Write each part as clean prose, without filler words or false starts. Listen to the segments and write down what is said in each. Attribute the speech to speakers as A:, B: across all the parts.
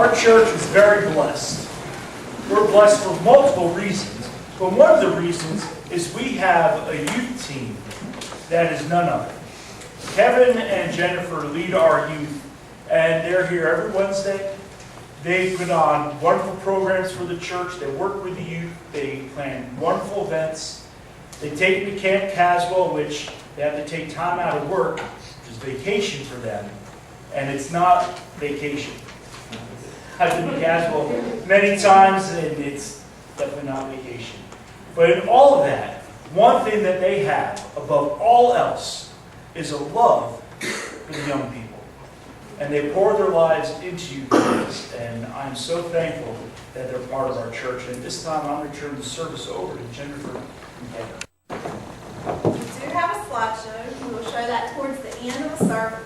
A: Our church is very blessed. We're blessed for multiple reasons, but one of the reasons is we have a youth team that is none other. Kevin and Jennifer lead our youth, and they're here every Wednesday. They put on wonderful programs for the church. They work with the youth. They plan wonderful events. They take them to Camp Caswell, which they have to take time out of work, which is vacation for them. And it's not vacation. I've been to Caswell many times, and it's definitely not vacation. But in all of that, one thing that they have above all else is a love for the young people. And they pour their lives into you guys, and I'm so thankful that they're part of our church. And this time, I'm going to turn the service over to Jennifer and Kevin.
B: We do have a slideshow. We will show that towards the end of the service.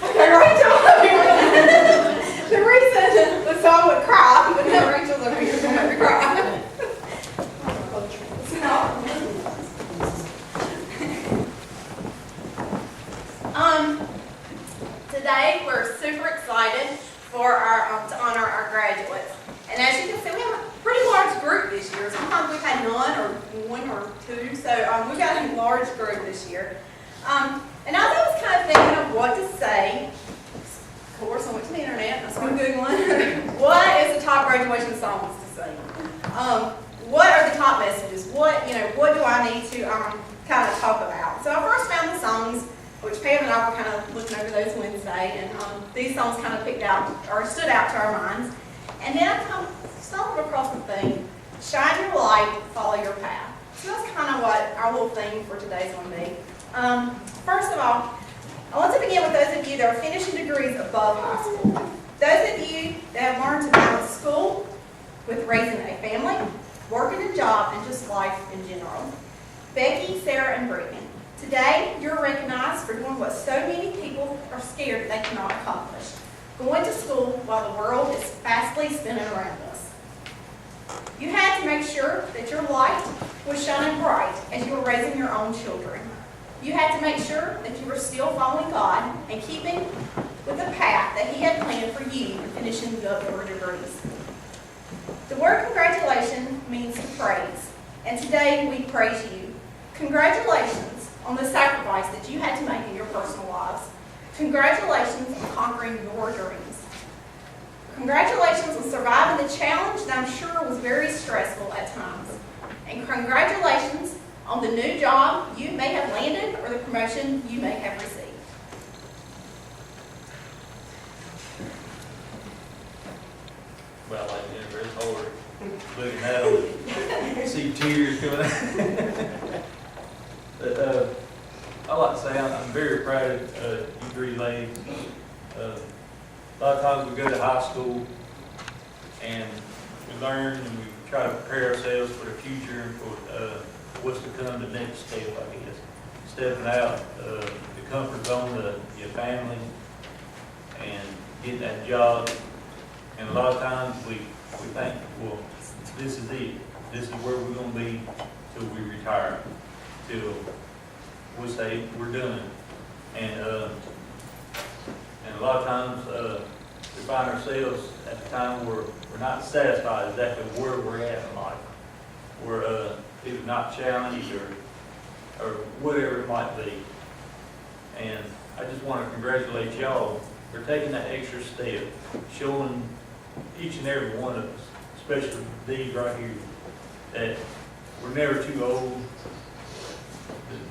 B: Okay, Rachel. The reason the song would cry, but now Rachel's over here going to make me cry. Today we're super excited for to honor our graduates. And as you can see, we have a pretty large group this year. Sometimes we've had none or one or two, so we've got a large group this year. And as I was kind of thinking of what to say, of course I went to the internet and I started Googling what is the top graduation songs to sing? What are the top messages? What do I need to kind of talk about? So I first found the songs, which Pam and I were kind of looking over those Wednesday, and these songs kind of stood out to our minds. And then I kind of stumbled across the thing, shine your light, follow your path. So that's kind of what our little theme for today is going to be. First of all, I want to begin with those of you that are finishing degrees above high school. Those of you that have learned to balance school with raising a family, working a job, and just life in general. Becky, Sarah, and Brittany, today you're recognized for doing what so many people are scared that they cannot accomplish. Going to school while the world is fastly spinning around us. You had to make sure that your light was shining bright as you were raising your own children. You had to make sure that you were still following God and keeping with the path that He had planned for you in finishing your degrees. The word congratulations means to praise, and today we praise you. Congratulations on the sacrifice that you had to make in your personal lives. Congratulations on conquering your dreams. Congratulations on surviving the challenge that I'm sure was very stressful at times. And congratulations on the new job you may have landed or the promotion you may have received.
C: Well, like Jennifer, it's hard looking at them, see tears coming out. But I like to say I'm very proud of you three ladies. A lot of times we go to high school and we learn and we try to prepare ourselves for the future and for what's to come, the next step, I guess. Stepping out the comfort zone of your family and getting that job. And a lot of times we think, well, this is it. This is where we're going to be till we retire, till we say we're done. And a lot of times we find ourselves at the time where we're not satisfied exactly where we're at in life. We're either not challenged or whatever it might be. And I just want to congratulate y'all for taking that extra step, showing each and every one of us, especially these right here, that we're never too old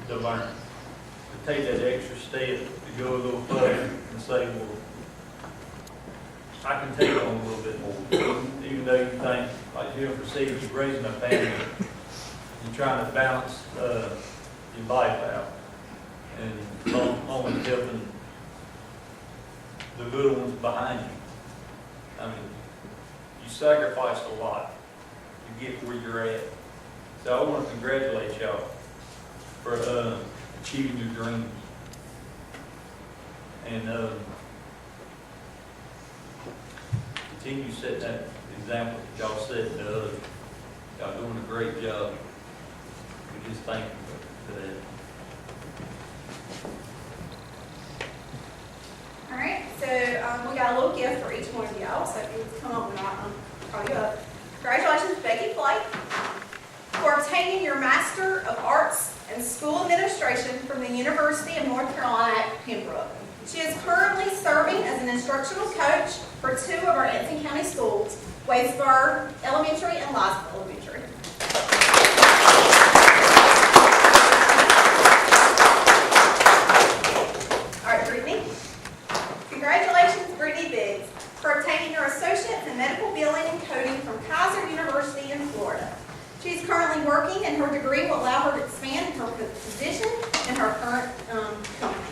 C: to learn. To take that extra step, to go a little further and say, well, I can take on a little bit more. Even though you think, like Jennifer said, you're raising a family, you're trying to balance your life out, and along with helping the little ones behind you. I mean, you sacrificed a lot to get where you're at. So I want to congratulate y'all for achieving your dreams. And continue to set that example that y'all set to others. Y'all doing a great job. We just thank you for that.
B: All right, so we'll got a little gift for each one of y'all, so if you come up and I'll call you up. Congratulations, Becky Flake, for obtaining your Master of Arts in School Administration from the University of North Carolina at Pembroke. She is currently serving as an instructional coach for 2 of our Anson County schools, Wadesburg Elementary and Lysville Elementary. All right, Brittany. Congratulations, Brittany Biggs, for obtaining your Associates in Medical Billing and Coding from Kaiser University in Florida. She is currently working, and her degree will allow her to expand her position in her current company.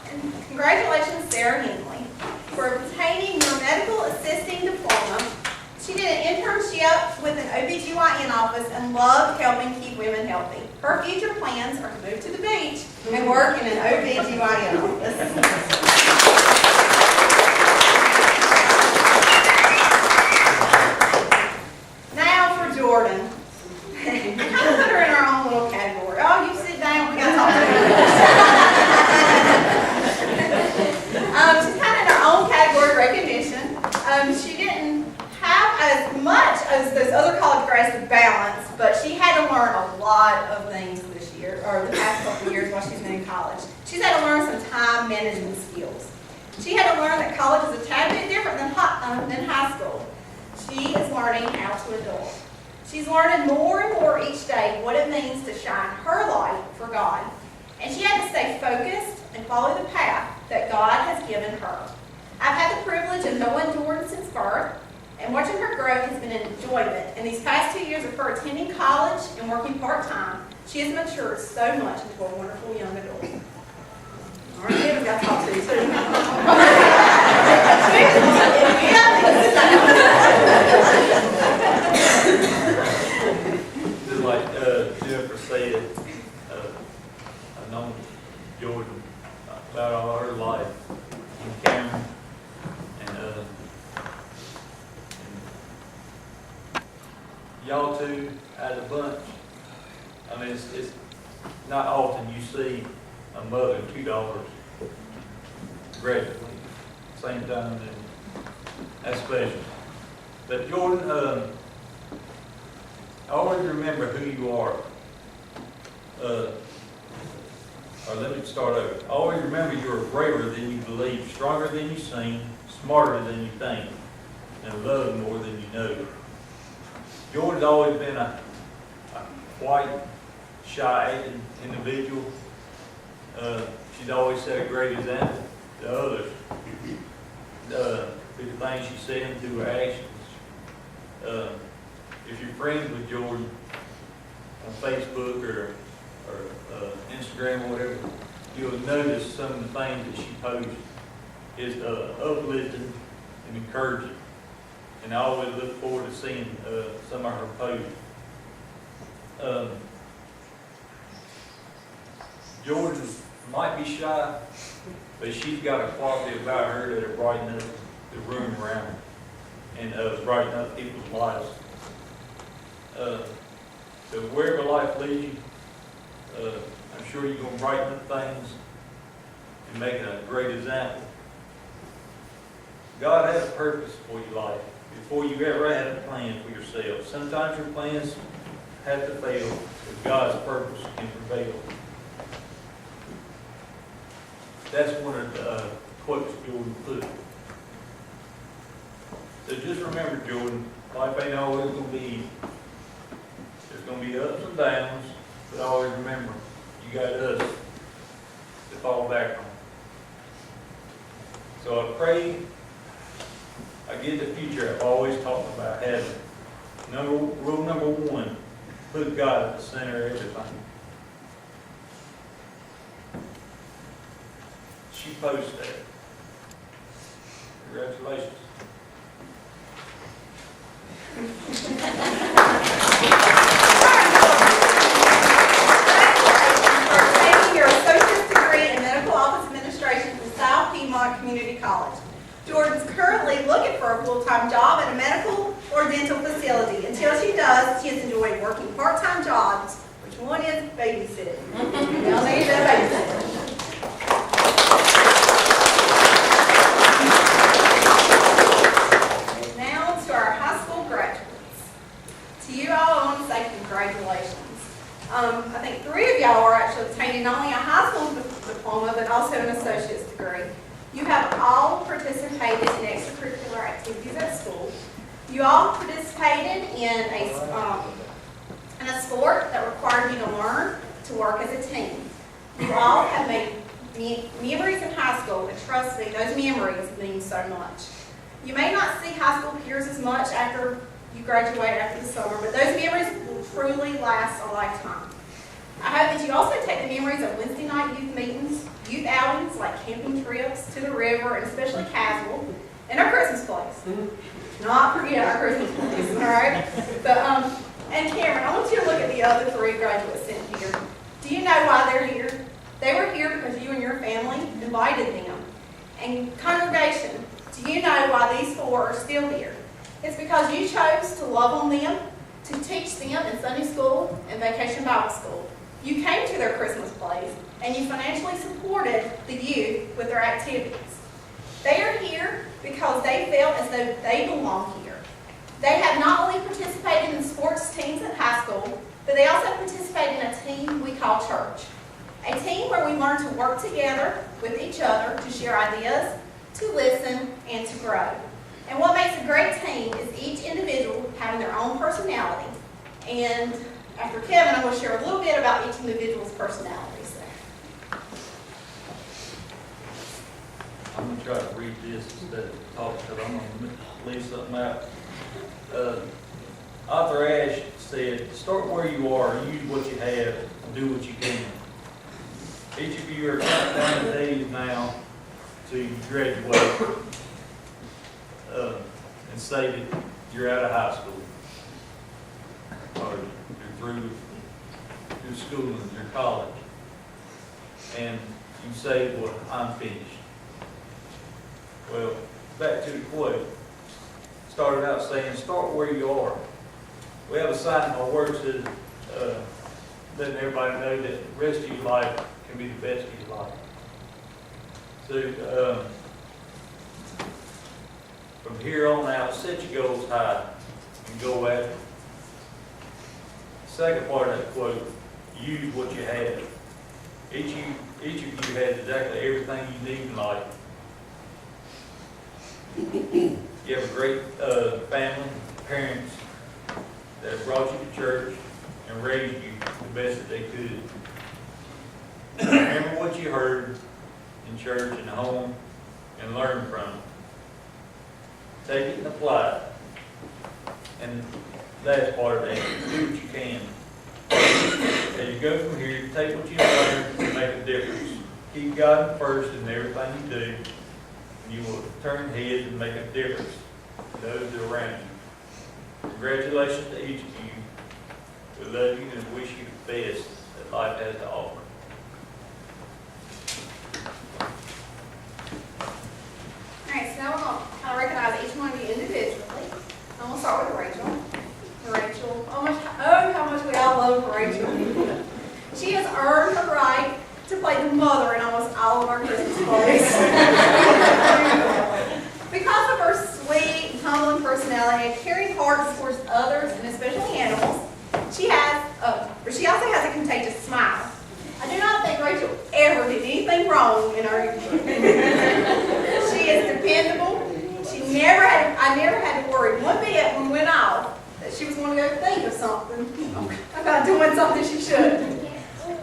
B: And congratulations, Sarah Henley, for obtaining your Medical Assisting Diploma. She did an internship with an OBGYN office and loved helping keep women healthy. Her future plans are to move to the beach and work in an OBGYN office. Now for Jordan. We kind of put her in our own little category. Oh, you sit down, we got to talk to her. She's kind of in her own category of recognition. She didn't have as much as those other college grads with balance, but she had to learn a lot of things this year, or the past couple of years while she's been in college. She's had to learn some time management skills. She had to learn that college is a tad bit different than high school. She is learning how to adult. She's learning more and more each day what it means to shine her light for God. And she had to stay focused and follow the path that God has given her. I've had the privilege of knowing Jordan since birth, and watching her growth has been an enjoyment. In these past 2 years of her attending college and working part-time, she has matured so much into a wonderful young adult. All right, David's got to talk to you too.
C: Just like Jennifer said, I've known Jordan about all her life, and Cameron, and y'all two as a bunch. I mean, it's not often you see a mother and 2 daughters graduate same time, and that's special. But Jordan, always remember who you are. Or let me start over. Always remember you're braver than you believe, stronger than you seem, smarter than you think, and loved more than you know. Jordan's always been a quite shy individual. She's always set a great example to others. Through the things she said, through her actions. If you're friends with Jordan on Facebook or Instagram or whatever, you'll notice some of the things that she posts is uplifting and encouraging. And I always look forward to seeing some of her posts. Jordan might be shy, but she's got a quality about her that'll brighten up the room around her and brighten up people's lives. So wherever life leads you, I'm sure you're going to brighten up things and make it a great example. God has a purpose for your life before you ever had a plan for yourself. Sometimes your plans have to fail, but God's purpose can prevail. That's one of the quotes Jordan put. So just remember, Jordan, life ain't always going to be easy. There's going to be ups and downs, but always remember, you got us to fall back on. So I pray I get the future I've always talked about having. Rule number 1, put God at the center of everything. She posted that. Congratulations.
B: For taking your associate's degree in medical office administration from South Piedmont Community College. Jordan's currently looking for a full-time job at a medical or dental facility. Until she does, she has enjoyed working part-time jobs, which One is babysitting. Y'all need that babysitter. Now to our high school graduates. To you all, I want to say congratulations. I think 3 of y'all are actually obtaining not only a high school diploma, but also an associate's degree. You have all participated in extracurricular activities at school. You all participated in a sport that required you to learn to work as a team. You all have made memories in high school, and trust me, those memories mean so much. You may not see high school peers as much after you graduate after the summer, but those memories will truly last a lifetime. I hope that you also take the memories of Wednesday night youth meetings, youth outings like camping trips to the river, and especially Caswell, and our Christmas plays. Not forget our Christmas plays, all right? But, and Cameron, I want you to look at the other 3 graduates in here. Do you know why they're here? They were here because you and your family invited them. And congregation, do you know why these 4 are still here? It's because you chose to love on them, to teach them in Sunday school and Vacation Bible School. You came to their Christmas plays, and you financially supported the youth with their activities. They are here because they felt as though they belong here. They have not only participated in sports teams at high school, but they also participated in a team we call church. A team where we learn to work together with each other to share ideas, to listen, and to grow. And what makes a great team is each individual having their own personality. And after Kevin, I'm going to share a little bit about each individual's personalities.
C: I'm going to try to read this instead of talk, because I'm going to leave something out. Arthur Ashe said, start where you are, use what you have, and do what you can. Each of you are counting down the days now to graduate and say that you're out of high school, or you're through your schooling, your college, and you say, well, I'm finished. Well, back to the quote. Started out saying, start where you are. We have a sign in our work that says, letting everybody know that the rest of your life can be the best of your life. So, from here on out, set your goals high and go after them. Second part of that quote, use what you have. Each of you has exactly everything you need in life. You have a great family, parents that brought you to church and raised you the best that they could. Remember what you heard in church and home and learn from it. Take it and apply it. And last part of that, do what you can. As you go from here, take what you learned and make a difference. Keep God first in everything you do. You will turn heads and make a difference to those that are around you. Congratulations to each of you. We love you and wish you the best that life has to offer.
B: All right, so now we're going to recognize each one of you individually. I'm going to start with Rachel. Rachel, how much we all love Rachel. She has earned the right to play the mother in almost all of our Christmas plays. Because of her sweet, humbling personality and caring heart towards others and especially animals, she also has a contagious smile. I do not think Rachel ever did anything wrong in our youth. She is dependable. I never had to worry one bit when we went off that she was going to go think of something about doing something she shouldn't.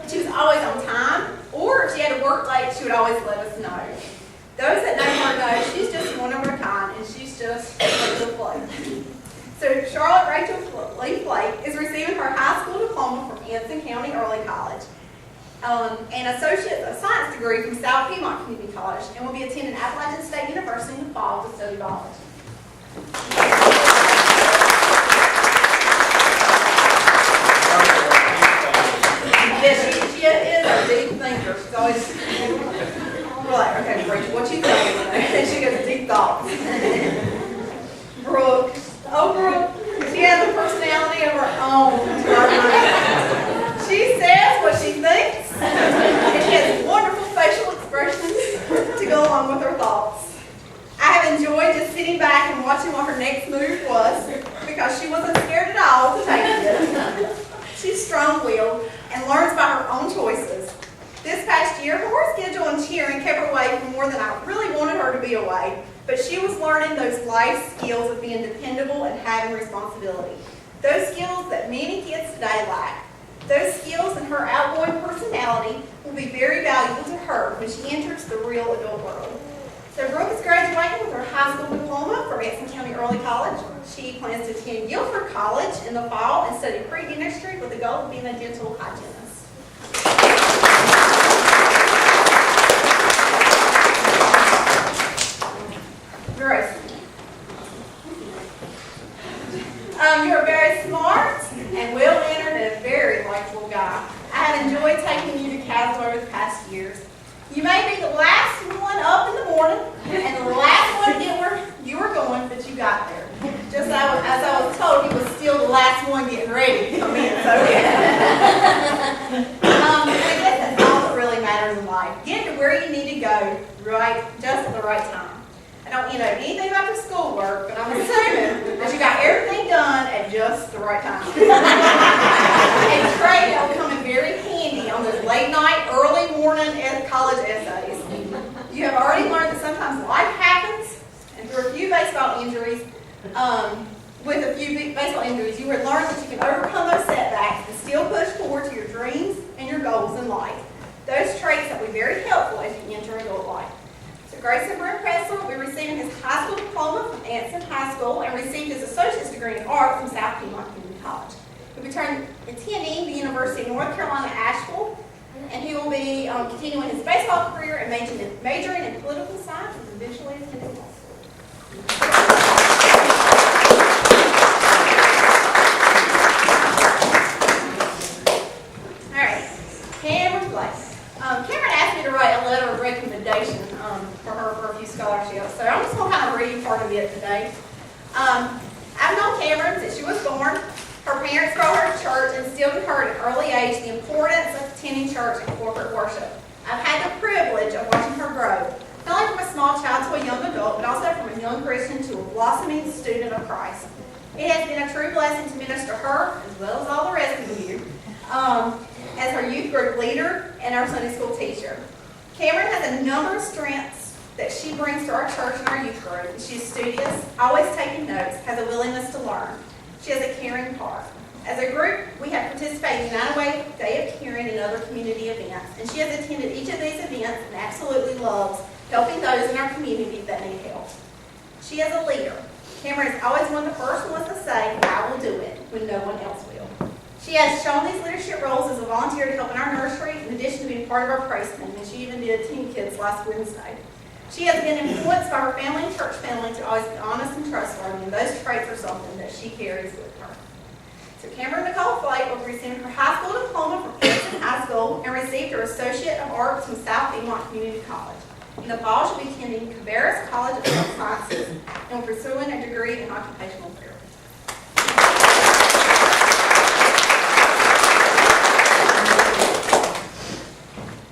B: She was always on time, or if she had to work late, she would always let us know. Those that know her know she's just one of a kind, and she's just Rachel Flake. So Charlotte Rachel Lee Flake is receiving her high school diploma from Anson County Early College, an Associate of Science degree from South Piedmont Community College, and will be attending Appalachian State University in the fall to study biology. Yes, she is a deep thinker. She's always, we're like, okay, Rachel, what you think? And she goes, deep thoughts. Brooke. Oh, Brooke, she has a personality of her own. She's scared at all to take it. She's strong-willed and learns by her own choices. This past year, her work schedule and cheering kept her away for more than I really wanted her to be away, but she was learning those life skills of being dependable and having responsibility. Those skills that many kids today lack. Those skills and her outgoing personality will be very valuable to her when she enters the real adult world. So Brooke is graduating with her high school diploma from Exton County Early College. She plans to attend Guilford College in the fall and study pre-dentistry with the goal of being a dental hygienist. Grace. You're very smart and well-mannered and a very likable guy. I have enjoyed taking you to Castle over the past years. You may be the last one up in the morning and the last one to get where you were going, but you got there. Just as I was told, you was still the last one getting ready to come in. So yeah. I guess that's all that really matters in life. Get to where you need to go, right, just at the right time. I don't know anything about your schoolwork, but I'm assuming that you got everything done at just the right time. And trade will come in very handy on those late night, early morning college essays. You have already learned that sometimes life happens, and through a few baseball injuries, you would learn that you can overcome those setbacks and still push forward to your dreams and your goals in life. Those traits that will be very helpful as you enter adult life. Grayson Brent Pressler will be receiving his high school diploma from Anson High School and received his associate's degree in art from South Piedmont Community College. He'll be attending the University of North Carolina, Asheville, and he will be continuing his baseball career and majoring in political science and eventually attending law school. All right, Cameron Blake. Cameron asked me to write a letter of recommendation for her for a few scholarships, so I'm just going to kind of read part of it today. I've known Cameron since she was born. Her parents brought her to church and instilled in her at an early age the importance of attending church and corporate worship. I've had the privilege of watching her grow, not only from a small child to a young adult, but also from a young Christian to a blossoming student of Christ. It has been a true blessing to minister her, as well as all the rest of you, as her youth group leader and our Sunday school teacher. Cameron has a number of strengths that she brings to our church and our youth group. She is studious, always taking notes, has a willingness to learn. She has a caring heart. As a group, we have participated in United Way Day of Caring and other community events, and she has attended each of these events and absolutely loves helping those in our community that need help. She is a leader. Cameron is always one of the first ones to say, "I will do it," when no one else will. She has shown these leadership roles as a volunteer to help in our nursery, in addition to being part of our praise team, and she even did Teen Kids last Wednesday. She has been influenced by her family and church family to always be honest and trustworthy, and those traits are something that she carries with her. So Cameron Nicole Flake will be receiving her high school diploma from Edison High School and received her Associate of Arts from South Piedmont Community College. In the fall, she'll be attending Cabarrus College of Health Sciences and pursuing a degree in occupational therapy.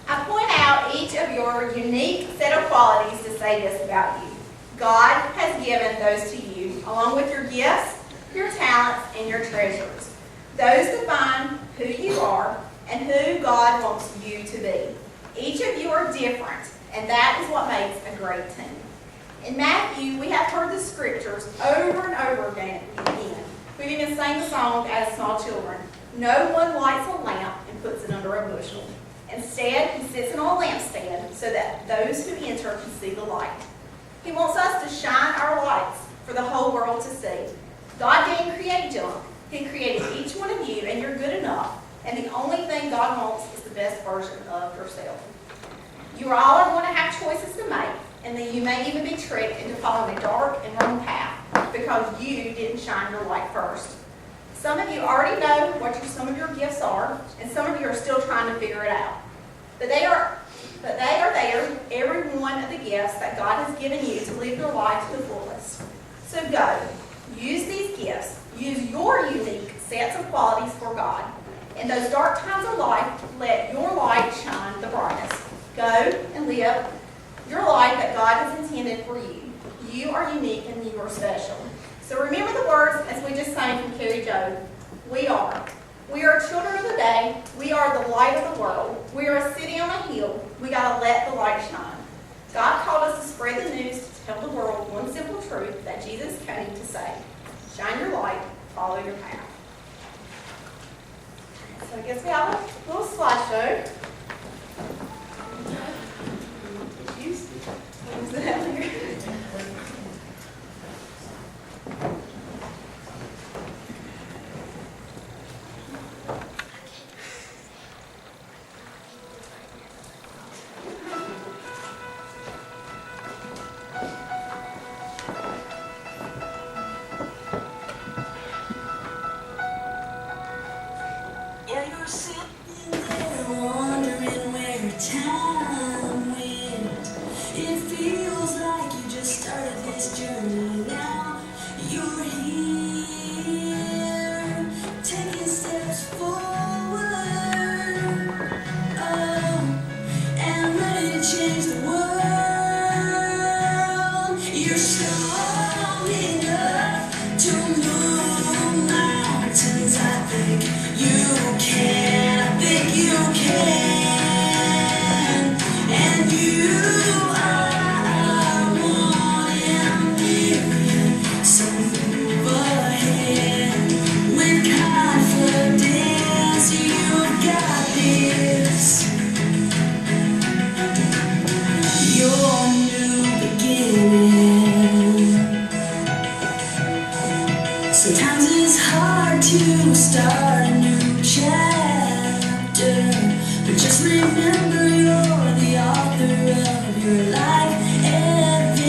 B: I point out each of your unique set of qualities to say this about you. God has given those to you, along with your gifts, your talents, and your treasures. Those define who you are and who God wants you to be. Each of you are different, and that is what makes a great team. In Matthew, we have heard the scriptures over and over again. We've even sang the song as small children. No one lights a lamp and puts it under a bushel. Instead, he sits it on a lampstand so that those who enter can see the light. He wants us to shine our lights for the whole world to see. God didn't create junk. He created each one of you, and you're good enough. And the only thing God wants is the best version of yourself. You all are going to have choices to make, and then you may even be tricked into following a dark and wrong path because you didn't shine your light first. Some of you already know what some of your gifts are, and some of you are still trying to figure it out. But they are there, every one of the gifts that God has given you to live your life to the fullest. So go. Use these gifts. Use your unique sets of qualities for God. In those dark times of life, let your light shine the brightest. Go and live your life that God has intended for you. You are unique and you are special. So remember the words as we just sang from Carrie Joe. We are. We are children of the day. We are the light of the world. We are a city on a hill. We got to let the light shine. God called us to spread the news, to tell the world one simple truth that Jesus came to say. Shine your light, follow your path. So I guess we have a little slideshow. What is it out here?
D: Yeah, you're sitting there wondering where time went. It feels like you just started this journey now. You're here, taking steps forward. Oh, and ready to change the world. You're strong enough to move mountains, I think. You can, I think you can, and you are one in a million. So move ahead with confidence. You've got this. Your new beginning. Sometimes it's hard to start a new chapter, but just remember you're the author of your life adventure.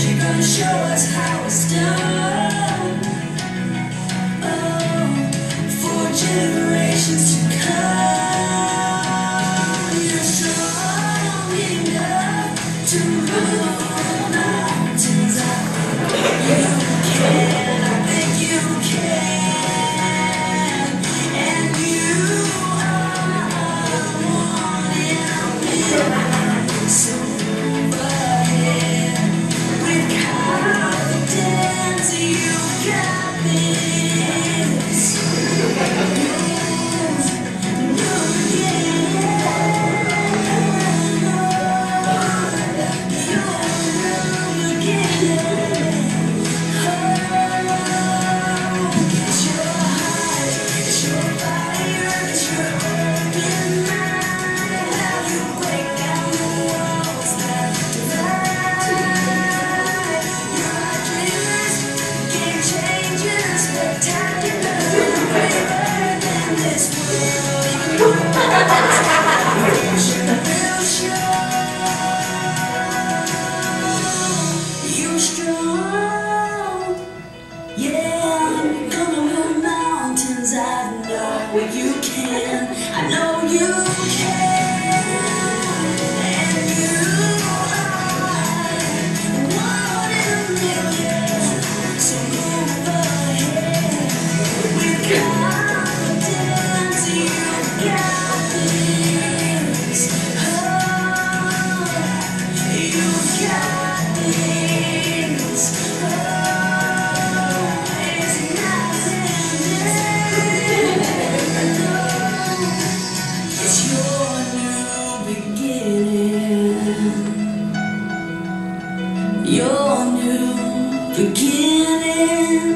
D: You're gonna show us how it's done, oh, for generations to come. You're strong enough to move mountains. I think you can, and you are one in a million. So move ahead with confidence. You got this. You're strong, yeah, you're gonna move mountains. I know you can, I know you can, and you are one in a million. So move ahead with confidence. You got this. Oh, you got this. Oh, it's nothing. It's your new beginning. Your new beginning.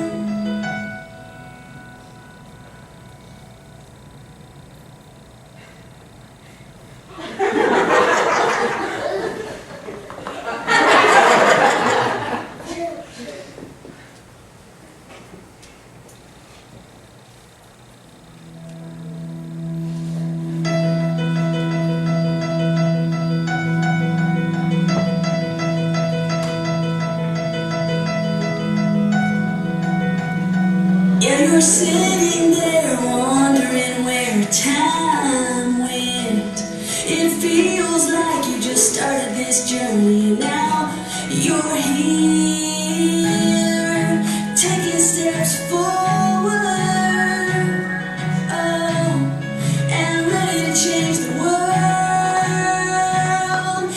D: Yeah, you're sitting there wondering where time went. It feels like you just started this journey now. You're here, taking steps forward. Oh, and ready to change the world.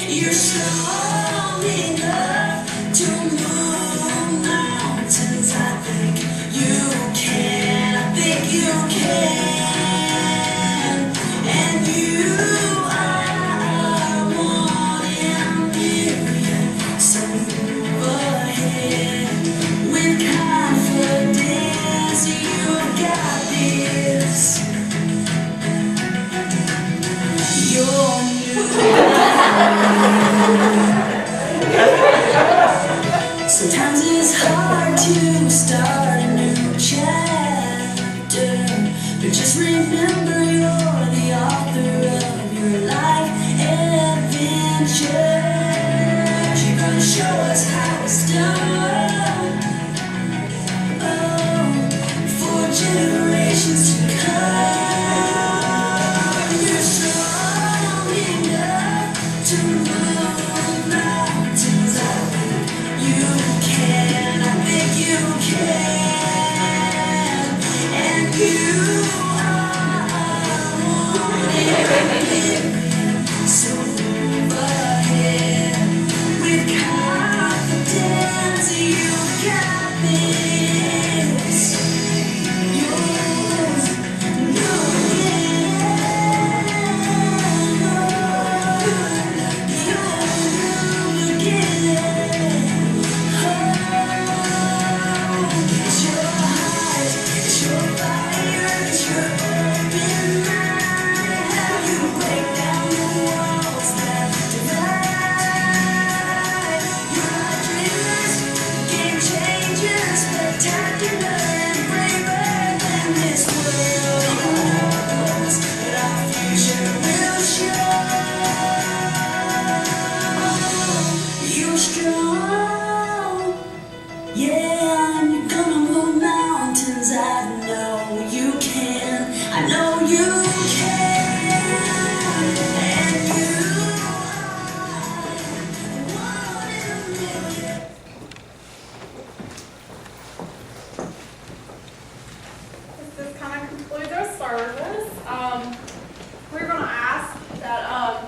D: You're strong enough to move
B: this kind of concludes our service. We're gonna ask that,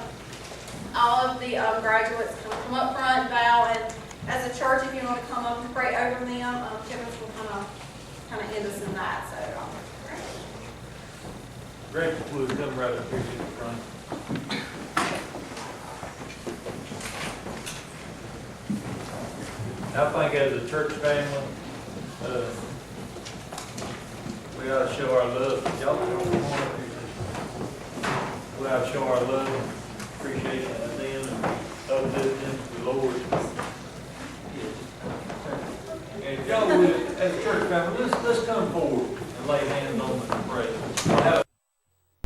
B: all of the, graduates can come up front, bow, and as a church, if you want to come up and pray over them, Kevin will kind of end us in that, so,
C: Great, we'll come right up here to the front. I think as a church family, we ought to show our love. Y'all come on up here. We ought to show our love, appreciation to them, and uplifting the Lord. And y'all, as a church family, let's come forward and lay hands on them and pray.